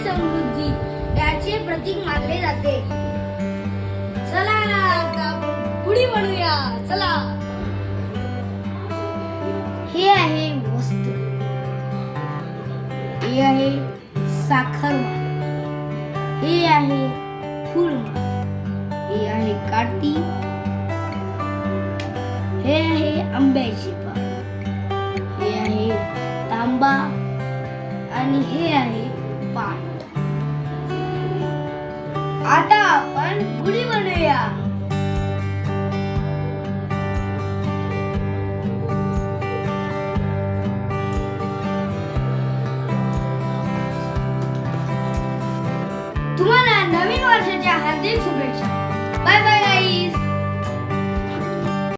समृद्धी याचे प्रतीक मानले जाते. चला गुढी बनवूया. चला. हे आहे वस्त्र, हे आहे साखरमाळ, हे आहे फुलमाळ, हे आहे काठी, हे आहे आंब्याची पान, हे आहे तांबा आणि हे आहे पाट. आता आपण गुढी बनवूया. तुम्हाला नवीन वर्षाच्या हार्दिक शुभेच्छा.